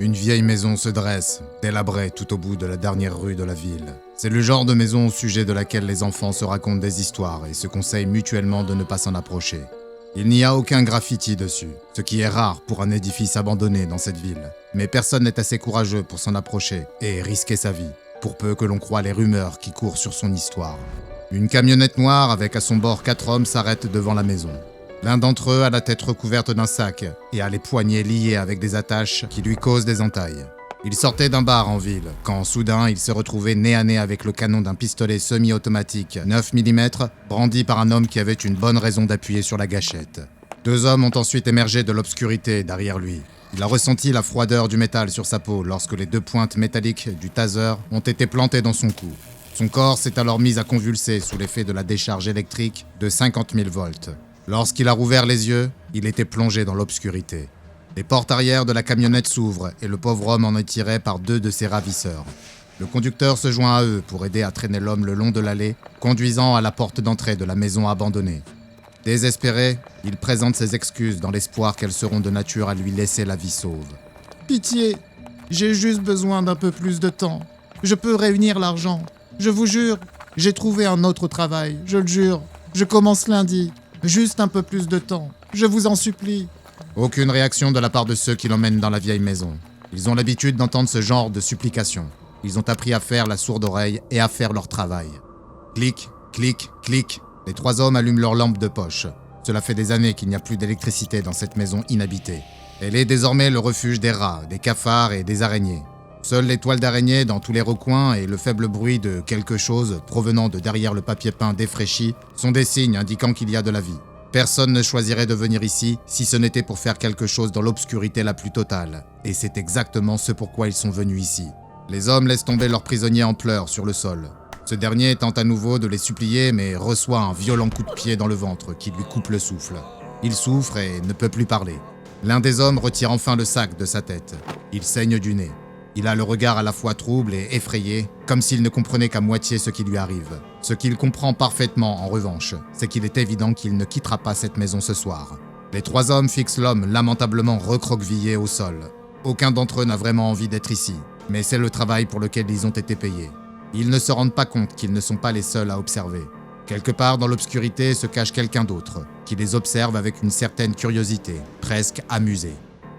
Une vieille maison se dresse, délabrée tout au bout de la dernière rue de la ville. C'est le genre de maison au sujet de laquelle les enfants se racontent des histoires et se conseillent mutuellement de ne pas s'en approcher. Il n'y a aucun graffiti dessus, ce qui est rare pour un édifice abandonné dans cette ville. Mais personne n'est assez courageux pour s'en approcher et risquer sa vie, pour peu que l'on croie les rumeurs qui courent sur son histoire. Une camionnette noire avec à son bord 4 hommes s'arrête devant la maison. L'un d'entre eux a la tête recouverte d'un sac et a les poignets liés avec des attaches qui lui causent des entailles. Il sortait d'un bar en ville, quand soudain il se retrouvait nez à nez avec le canon d'un pistolet semi-automatique 9 mm brandi par un homme qui avait une bonne raison d'appuyer sur la gâchette. 2 hommes ont ensuite émergé de l'obscurité derrière lui. Il a ressenti la froideur du métal sur sa peau lorsque les 2 pointes métalliques du taser ont été plantées dans son cou. Son corps s'est alors mis à convulser sous l'effet de la décharge électrique de 50 000 volts. Lorsqu'il a rouvert les yeux, il était plongé dans l'obscurité. Les portes arrière de la camionnette s'ouvrent et le pauvre homme en est tiré par 2 de ses ravisseurs. Le conducteur se joint à eux pour aider à traîner l'homme le long de l'allée, conduisant à la porte d'entrée de la maison abandonnée. Désespéré, il présente ses excuses dans l'espoir qu'elles seront de nature à lui laisser la vie sauve. « Pitié, j'ai juste besoin d'un peu plus de temps. Je peux réunir l'argent. Je vous jure, j'ai trouvé un autre travail, je le jure. Je commence lundi. Juste un peu plus de temps. Je vous en supplie. » Aucune réaction de la part de ceux qui l'emmènent dans la vieille maison. Ils ont l'habitude d'entendre ce genre de supplications. Ils ont appris à faire la sourde oreille et à faire leur travail. Clic, clic, clic. Les 3 hommes allument leur lampe de poche. Cela fait des années qu'il n'y a plus d'électricité dans cette maison inhabitée. Elle est désormais le refuge des rats, des cafards et des araignées. Seules les toiles d'araignée dans tous les recoins et le faible bruit de quelque chose provenant de derrière le papier peint défraîchi sont des signes indiquant qu'il y a de la vie. Personne ne choisirait de venir ici si ce n'était pour faire quelque chose dans l'obscurité la plus totale. Et c'est exactement ce pourquoi ils sont venus ici. Les hommes laissent tomber leur prisonnier en pleurs sur le sol. Ce dernier tente à nouveau de les supplier mais reçoit un violent coup de pied dans le ventre qui lui coupe le souffle. Il souffre et ne peut plus parler. L'un des hommes retire enfin le sac de sa tête. Il saigne du nez. Il a le regard à la fois trouble et effrayé, comme s'il ne comprenait qu'à moitié ce qui lui arrive. Ce qu'il comprend parfaitement, en revanche, c'est qu'il est évident qu'il ne quittera pas cette maison ce soir. Les 3 hommes fixent l'homme lamentablement recroquevillé au sol. Aucun d'entre eux n'a vraiment envie d'être ici, mais c'est le travail pour lequel ils ont été payés. Ils ne se rendent pas compte qu'ils ne sont pas les seuls à observer. Quelque part dans l'obscurité se cache quelqu'un d'autre, qui les observe avec une certaine curiosité, presque amusée.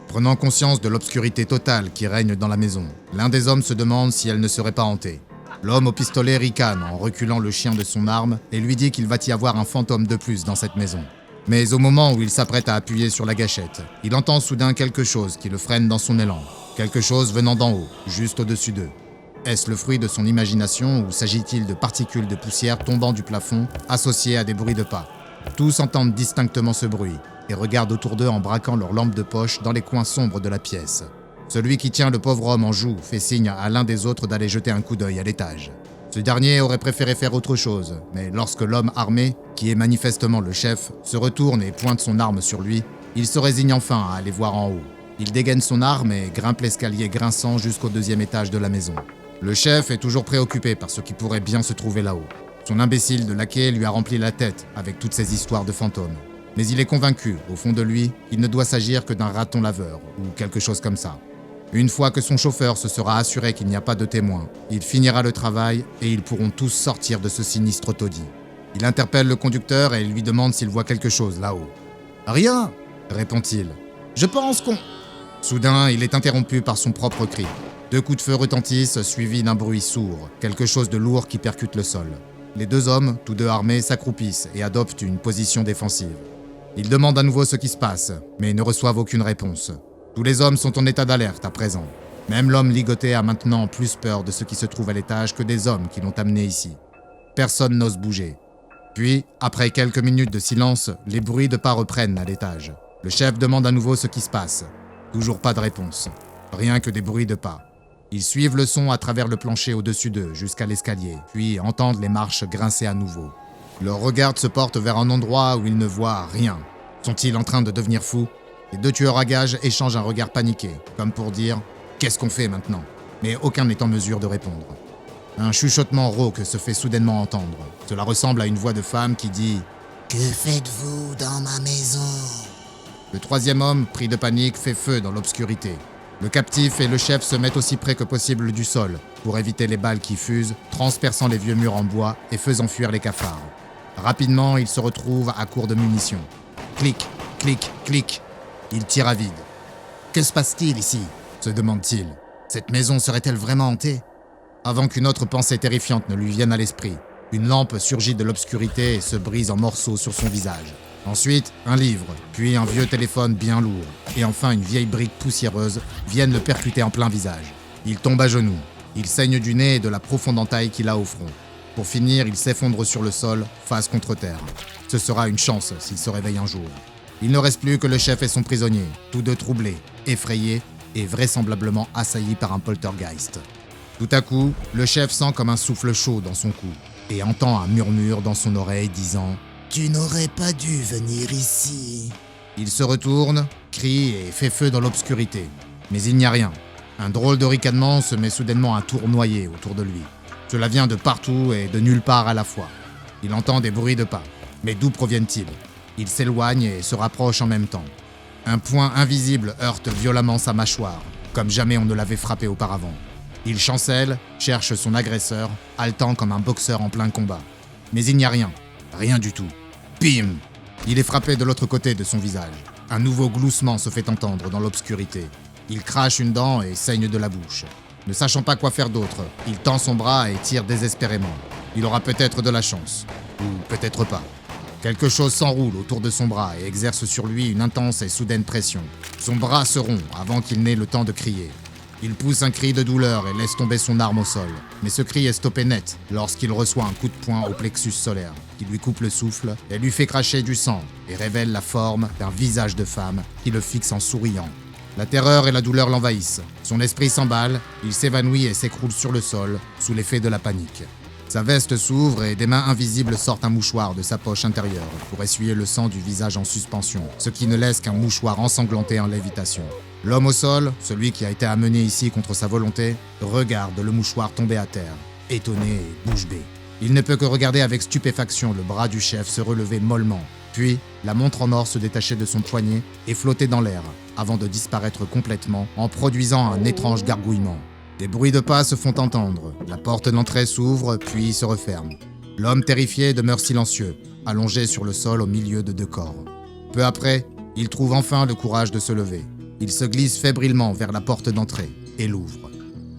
Prenant conscience de l'obscurité totale qui règne dans la maison, l'un des hommes se demande si elle ne serait pas hantée. L'homme au pistolet ricane en reculant le chien de son arme et lui dit qu'il va y avoir un fantôme de plus dans cette maison. Mais au moment où il s'apprête à appuyer sur la gâchette, il entend soudain quelque chose qui le freine dans son élan. Quelque chose venant d'en haut, juste au-dessus d'eux. Est-ce le fruit de son imagination ou s'agit-il de particules de poussière tombant du plafond associées à des bruits de pas? Tous entendent distinctement ce bruit et regardent autour d'eux en braquant leurs lampes de poche dans les coins sombres de la pièce. Celui qui tient le pauvre homme en joue fait signe à l'un des autres d'aller jeter un coup d'œil à l'étage. Ce dernier aurait préféré faire autre chose, mais lorsque l'homme armé, qui est manifestement le chef, se retourne et pointe son arme sur lui, il se résigne enfin à aller voir en haut. Il dégaine son arme et grimpe l'escalier grinçant jusqu'au 2e étage de la maison. Le chef est toujours préoccupé par ce qui pourrait bien se trouver là-haut. Son imbécile de laquais lui a rempli la tête avec toutes ces histoires de fantômes. Mais il est convaincu, au fond de lui, qu'il ne doit s'agir que d'un raton laveur, ou quelque chose comme ça. Une fois que son chauffeur se sera assuré qu'il n'y a pas de témoins, il finira le travail et ils pourront tous sortir de ce sinistre taudis. Il interpelle le conducteur et lui demande s'il voit quelque chose là-haut. « Rien !» répond-il. « Je pense qu'on... » Soudain, il est interrompu par son propre cri. 2 coups de feu retentissent, suivis d'un bruit sourd, quelque chose de lourd qui percute le sol. Les 2 hommes, tous 2 armés, s'accroupissent et adoptent une position défensive. Ils demandent à nouveau ce qui se passe, mais ne reçoivent aucune réponse. Tous les hommes sont en état d'alerte à présent. Même l'homme ligoté a maintenant plus peur de ce qui se trouve à l'étage que des hommes qui l'ont amené ici. Personne n'ose bouger. Puis, après quelques minutes de silence, les bruits de pas reprennent à l'étage. Le chef demande à nouveau ce qui se passe. Toujours pas de réponse. Rien que des bruits de pas. Ils suivent le son à travers le plancher au-dessus d'eux jusqu'à l'escalier, puis entendent les marches grincer à nouveau. Leur regard se porte vers un endroit où ils ne voient rien. Sont-ils en train de devenir fous? Les 2 tueurs à gages échangent un regard paniqué, comme pour dire « Qu'est-ce qu'on fait maintenant ?» Mais aucun n'est en mesure de répondre. Un chuchotement rauque se fait soudainement entendre. Cela ressemble à une voix de femme qui dit « Que faites-vous dans ma maison ?» Le 3e homme, pris de panique, fait feu dans l'obscurité. Le captif et le chef se mettent aussi près que possible du sol pour éviter les balles qui fusent, transperçant les vieux murs en bois et faisant fuir les cafards. Rapidement, ils se retrouvent à court de munitions. Clic, clic, clic. Ils tirent à vide. Que se passe-t-il ici ? Se demande-t-il. Cette maison serait-elle vraiment hantée ? Avant qu'une autre pensée terrifiante ne lui vienne à l'esprit, une lampe surgit de l'obscurité et se brise en morceaux sur son visage. Ensuite, un livre, puis un vieux téléphone bien lourd, et enfin une vieille brique poussiéreuse viennent le percuter en plein visage. Il tombe à genoux. Il saigne du nez et de la profonde entaille qu'il a au front. Pour finir, il s'effondre sur le sol, face contre terre. Ce sera une chance s'il se réveille un jour. Il ne reste plus que le chef et son prisonnier, tous deux troublés, effrayés et vraisemblablement assaillis par un poltergeist. Tout à coup, le chef sent comme un souffle chaud dans son cou et entend un murmure dans son oreille disant « Tu n'aurais pas dû venir ici ». Il se retourne, crie et fait feu dans l'obscurité. Mais il n'y a rien. Un drôle de ricanement se met soudainement à tournoyer autour de lui. Cela vient de partout et de nulle part à la fois. Il entend des bruits de pas. Mais d'où proviennent-ils ? Il s'éloigne et se rapproche en même temps. Un poing invisible heurte violemment sa mâchoire, comme jamais on ne l'avait frappé auparavant. Il chancelle, cherche son agresseur, haletant comme un boxeur en plein combat. Mais il n'y a rien. Rien du tout. Bim ! Il est frappé de l'autre côté de son visage. Un nouveau gloussement se fait entendre dans l'obscurité. Il crache une dent et saigne de la bouche. Ne sachant pas quoi faire d'autre, il tend son bras et tire désespérément. Il aura peut-être de la chance. Ou peut-être pas. Quelque chose s'enroule autour de son bras et exerce sur lui une intense et soudaine pression. Son bras se rompt avant qu'il n'ait le temps de crier. Il pousse un cri de douleur et laisse tomber son arme au sol. Mais ce cri est stoppé net lorsqu'il reçoit un coup de poing au plexus solaire qui lui coupe le souffle et lui fait cracher du sang et révèle la forme d'un visage de femme qui le fixe en souriant. La terreur et la douleur l'envahissent. Son esprit s'emballe, il s'évanouit et s'écroule sur le sol sous l'effet de la panique. Sa veste s'ouvre et des mains invisibles sortent un mouchoir de sa poche intérieure pour essuyer le sang du visage en suspension, ce qui ne laisse qu'un mouchoir ensanglanté en lévitation. L'homme au sol, celui qui a été amené ici contre sa volonté, regarde le mouchoir tomber à terre, étonné et bouche bée. Il ne peut que regarder avec stupéfaction le bras du chef se relever mollement, puis la montre en or se détacher de son poignet et flotter dans l'air, avant de disparaître complètement en produisant un étrange gargouillement. Des bruits de pas se font entendre, la porte d'entrée s'ouvre puis se referme. L'homme terrifié demeure silencieux, allongé sur le sol au milieu de deux corps. Peu après, il trouve enfin le courage de se lever. Il se glisse fébrilement vers la porte d'entrée et l'ouvre.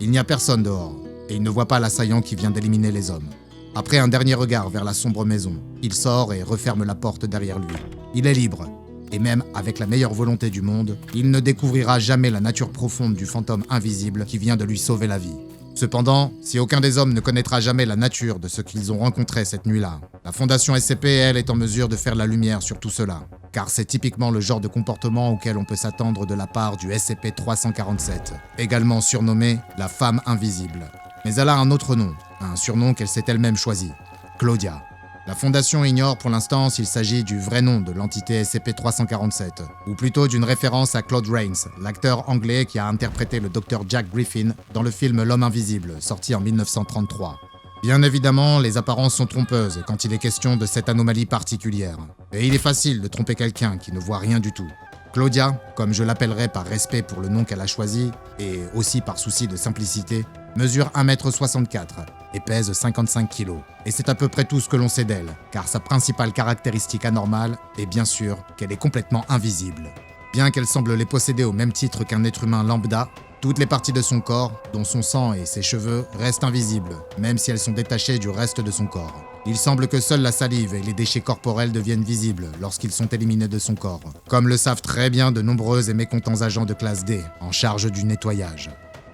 Il n'y a personne dehors et il ne voit pas l'assaillant qui vient d'éliminer les hommes. Après un dernier regard vers la sombre maison, il sort et referme la porte derrière lui. Il est libre. Et même avec la meilleure volonté du monde, il ne découvrira jamais la nature profonde du fantôme invisible qui vient de lui sauver la vie. Cependant, si aucun des hommes ne connaîtra jamais la nature de ce qu'ils ont rencontré cette nuit-là, la Fondation SCP, elle, est en mesure de faire la lumière sur tout cela. Car c'est typiquement le genre de comportement auquel on peut s'attendre de la part du SCP-347, également surnommé la femme invisible. Mais elle a un autre nom, un surnom qu'elle s'est elle-même choisi, Claudia. La Fondation ignore pour l'instant s'il s'agit du vrai nom de l'entité SCP-347, ou plutôt d'une référence à Claude Rains, l'acteur anglais qui a interprété le Dr Jack Griffin dans le film L'Homme Invisible, sorti en 1933. Bien évidemment, les apparences sont trompeuses quand il est question de cette anomalie particulière. Et il est facile de tromper quelqu'un qui ne voit rien du tout. Claudia, comme je l'appellerai par respect pour le nom qu'elle a choisi, et aussi par souci de simplicité, mesure 1m64 et pèse 55 kg. Et c'est à peu près tout ce que l'on sait d'elle, car sa principale caractéristique anormale est bien sûr qu'elle est complètement invisible. Bien qu'elle semble les posséder au même titre qu'un être humain lambda, toutes les parties de son corps, dont son sang et ses cheveux, restent invisibles, même si elles sont détachées du reste de son corps. Il semble que seule la salive et les déchets corporels deviennent visibles lorsqu'ils sont éliminés de son corps, comme le savent très bien de nombreux et mécontents agents de classe D, en charge du nettoyage.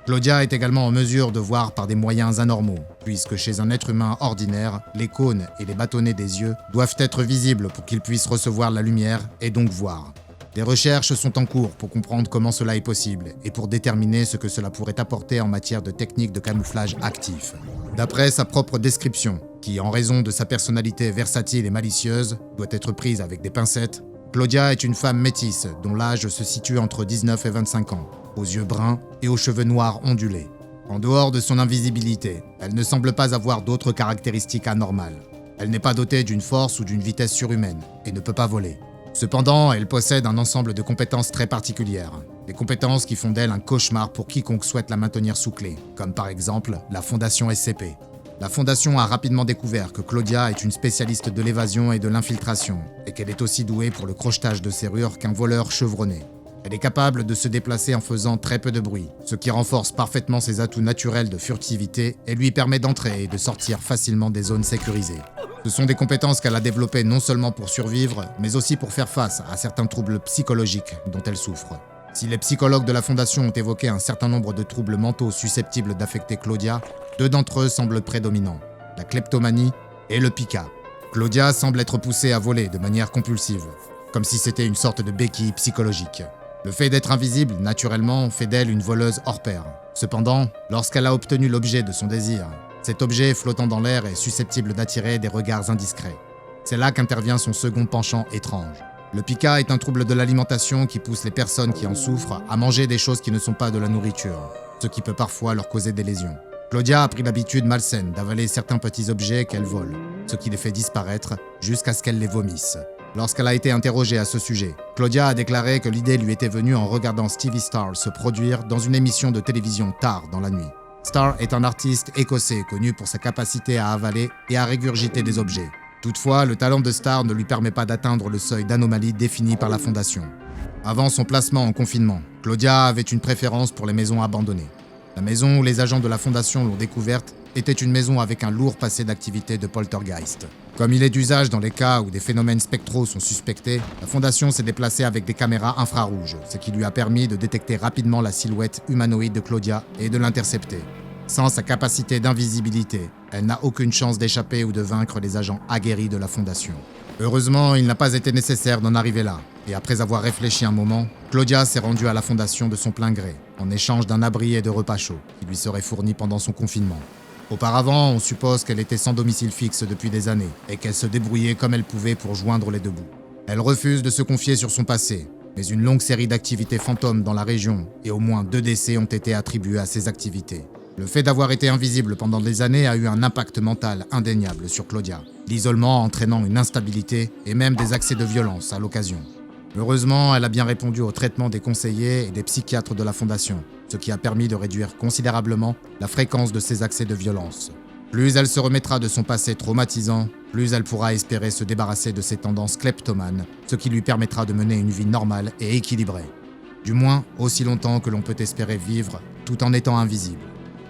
Claudia est également en mesure de voir par des moyens anormaux, puisque chez un être humain ordinaire, les cônes et les bâtonnets des yeux doivent être visibles pour qu'ils puissent recevoir la lumière et donc voir. Des recherches sont en cours pour comprendre comment cela est possible et pour déterminer ce que cela pourrait apporter en matière de techniques de camouflage actif. D'après sa propre description, qui en raison de sa personnalité versatile et malicieuse, doit être prise avec des pincettes, Claudia est une femme métisse dont l'âge se situe entre 19 et 25 ans, aux yeux bruns et aux cheveux noirs ondulés. En dehors de son invisibilité, elle ne semble pas avoir d'autres caractéristiques anormales. Elle n'est pas dotée d'une force ou d'une vitesse surhumaine et ne peut pas voler. Cependant, elle possède un ensemble de compétences très particulières. Des compétences qui font d'elle un cauchemar pour quiconque souhaite la maintenir sous clé, comme par exemple la Fondation SCP. La Fondation a rapidement découvert que Claudia est une spécialiste de l'évasion et de l'infiltration, et qu'elle est aussi douée pour le crochetage de serrures qu'un voleur chevronné. Elle est capable de se déplacer en faisant très peu de bruit, ce qui renforce parfaitement ses atouts naturels de furtivité et lui permet d'entrer et de sortir facilement des zones sécurisées. Ce sont des compétences qu'elle a développées non seulement pour survivre, mais aussi pour faire face à certains troubles psychologiques dont elle souffre. Si les psychologues de la Fondation ont évoqué un certain nombre de troubles mentaux susceptibles d'affecter Claudia, 2 d'entre eux semblent prédominants, la kleptomanie et le pica. Claudia semble être poussée à voler de manière compulsive, comme si c'était une sorte de béquille psychologique. Le fait d'être invisible, naturellement, fait d'elle une voleuse hors pair. Cependant, lorsqu'elle a obtenu l'objet de son désir, cet objet flottant dans l'air est susceptible d'attirer des regards indiscrets. C'est là qu'intervient son second penchant étrange. Le pica est un trouble de l'alimentation qui pousse les personnes qui en souffrent à manger des choses qui ne sont pas de la nourriture, ce qui peut parfois leur causer des lésions. Claudia a pris l'habitude malsaine d'avaler certains petits objets qu'elle vole, ce qui les fait disparaître jusqu'à ce qu'elle les vomisse. Lorsqu'elle a été interrogée à ce sujet, Claudia a déclaré que l'idée lui était venue en regardant Stevie Star se produire dans une émission de télévision tard dans la nuit. Star est un artiste écossais connu pour sa capacité à avaler et à régurgiter des objets. Toutefois, le talent de Star ne lui permet pas d'atteindre le seuil d'anomalie défini par la Fondation. Avant son placement en confinement, Claudia avait une préférence pour les maisons abandonnées. La maison où les agents de la Fondation l'ont découverte était une maison avec un lourd passé d'activité de poltergeist. Comme il est d'usage dans les cas où des phénomènes spectraux sont suspectés, la Fondation s'est déplacée avec des caméras infrarouges, ce qui lui a permis de détecter rapidement la silhouette humanoïde de Claudia et de l'intercepter. Sans sa capacité d'invisibilité, elle n'a aucune chance d'échapper ou de vaincre les agents aguerris de la Fondation. Heureusement, il n'a pas été nécessaire d'en arriver là, et après avoir réfléchi un moment, Claudia s'est rendue à la Fondation de son plein gré, en échange d'un abri et de repas chauds, qui lui seraient fournis pendant son confinement. Auparavant, on suppose qu'elle était sans domicile fixe depuis des années, et qu'elle se débrouillait comme elle pouvait pour joindre les deux bouts. Elle refuse de se confier sur son passé, mais une longue série d'activités fantômes dans la région, et au moins 2 décès ont été attribués à ces activités. Le fait d'avoir été invisible pendant des années a eu un impact mental indéniable sur Claudia, l'isolement entraînant une instabilité et même des accès de violence à l'occasion. Heureusement, elle a bien répondu au traitement des conseillers et des psychiatres de la Fondation, ce qui a permis de réduire considérablement la fréquence de ces accès de violence. Plus elle se remettra de son passé traumatisant, plus elle pourra espérer se débarrasser de ses tendances kleptomanes, ce qui lui permettra de mener une vie normale et équilibrée. Du moins, aussi longtemps que l'on peut espérer vivre tout en étant invisible.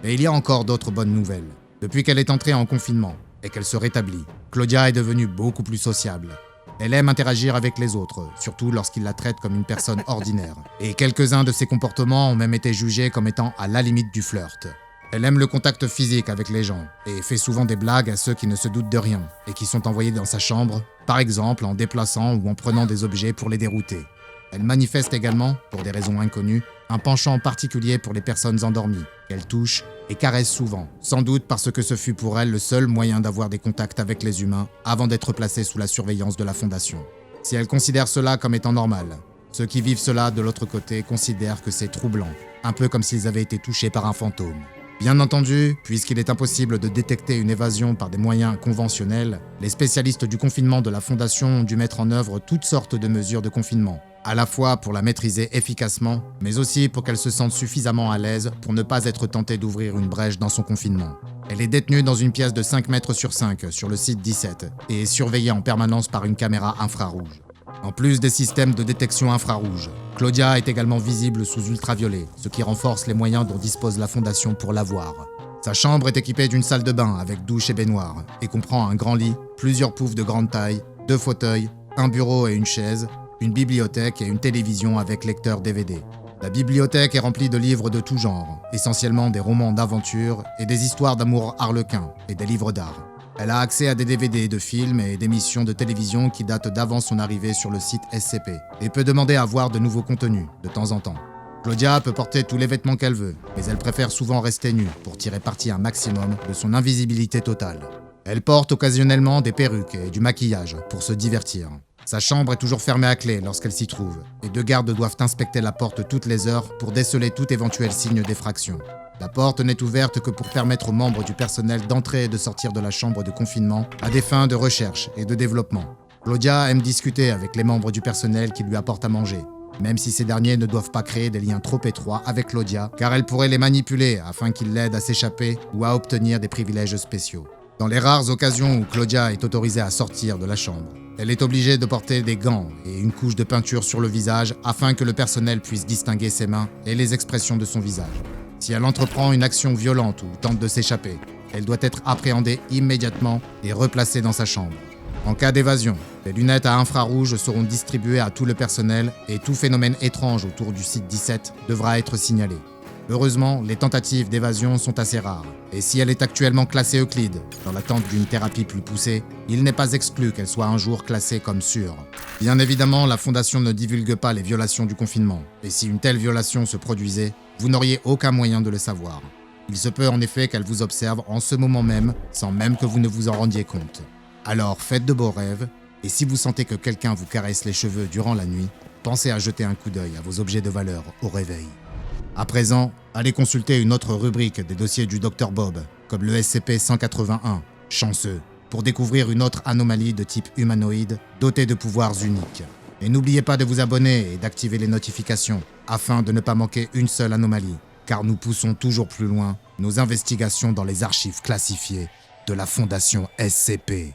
Et il y a encore d'autres bonnes nouvelles. Depuis qu'elle est entrée en confinement et qu'elle se rétablit, Claudia est devenue beaucoup plus sociable. Elle aime interagir avec les autres, surtout lorsqu'ils la traitent comme une personne ordinaire. Et quelques-uns de ses comportements ont même été jugés comme étant à la limite du flirt. Elle aime le contact physique avec les gens et fait souvent des blagues à ceux qui ne se doutent de rien et qui sont envoyés dans sa chambre, par exemple en déplaçant ou en prenant des objets pour les dérouter. Elle manifeste également, pour des raisons inconnues, un penchant particulier pour les personnes endormies, qu'elle touche et caresse souvent, sans doute parce que ce fut pour elle le seul moyen d'avoir des contacts avec les humains avant d'être placée sous la surveillance de la Fondation. Si elle considère cela comme étant normal, ceux qui vivent cela de l'autre côté considèrent que c'est troublant, un peu comme s'ils avaient été touchés par un fantôme. Bien entendu, puisqu'il est impossible de détecter une évasion par des moyens conventionnels, les spécialistes du confinement de la Fondation ont dû mettre en œuvre toutes sortes de mesures de confinement, à la fois pour la maîtriser efficacement, mais aussi pour qu'elle se sente suffisamment à l'aise pour ne pas être tentée d'ouvrir une brèche dans son confinement. Elle est détenue dans une pièce de 5 mètres sur 5 sur le site 17 et est surveillée en permanence par une caméra infrarouge. En plus des systèmes de détection infrarouge, Claudia est également visible sous ultraviolet, ce qui renforce les moyens dont dispose la Fondation pour la voir. Sa chambre est équipée d'une salle de bain avec douche et baignoire et comprend un grand lit, plusieurs poufs de grande taille, 2 fauteuils, un bureau et une chaise, une bibliothèque et une télévision avec lecteur DVD. La bibliothèque est remplie de livres de tout genre, essentiellement des romans d'aventure et des histoires d'amour harlequin et des livres d'art. Elle a accès à des DVD de films et d'émissions de télévision qui datent d'avant son arrivée sur le site SCP et peut demander à voir de nouveaux contenus, de temps en temps. Claudia peut porter tous les vêtements qu'elle veut, mais elle préfère souvent rester nue pour tirer parti un maximum de son invisibilité totale. Elle porte occasionnellement des perruques et du maquillage pour se divertir. Sa chambre est toujours fermée à clé lorsqu'elle s'y trouve, et 2 gardes doivent inspecter la porte toutes les heures pour déceler tout éventuel signe d'effraction. La porte n'est ouverte que pour permettre aux membres du personnel d'entrer et de sortir de la chambre de confinement à des fins de recherche et de développement. Claudia aime discuter avec les membres du personnel qui lui apportent à manger. même si ces derniers ne doivent pas créer des liens trop étroits avec Claudia, car elle pourrait les manipuler afin qu'ils l'aident à s'échapper ou à obtenir des privilèges spéciaux. Dans les rares occasions où Claudia est autorisée à sortir de la chambre, elle est obligée de porter des gants et une couche de peinture sur le visage afin que le personnel puisse distinguer ses mains et les expressions de son visage. Si elle entreprend une action violente ou tente de s'échapper, elle doit être appréhendée immédiatement et replacée dans sa chambre. En cas d'évasion, les lunettes à infrarouge seront distribuées à tout le personnel et tout phénomène étrange autour du site 17 devra être signalé. Heureusement, les tentatives d'évasion sont assez rares, et si elle est actuellement classée Euclide, dans l'attente d'une thérapie plus poussée, il n'est pas exclu qu'elle soit un jour classée comme sûre. Bien évidemment, la Fondation ne divulgue pas les violations du confinement, et si une telle violation se produisait, vous n'auriez aucun moyen de le savoir. Il se peut en effet qu'elle vous observe en ce moment même, sans même que vous ne vous en rendiez compte. Alors faites de beaux rêves, et si vous sentez que quelqu'un vous caresse les cheveux durant la nuit, pensez à jeter un coup d'œil à vos objets de valeur au réveil. À présent, allez consulter une autre rubrique des dossiers du Dr Bob, comme le SCP-181, chanceux, pour découvrir une autre anomalie de type humanoïde dotée de pouvoirs uniques. Et n'oubliez pas de vous abonner et d'activer les notifications, afin de ne pas manquer une seule anomalie, car nous poussons toujours plus loin nos investigations dans les archives classifiées de la Fondation SCP.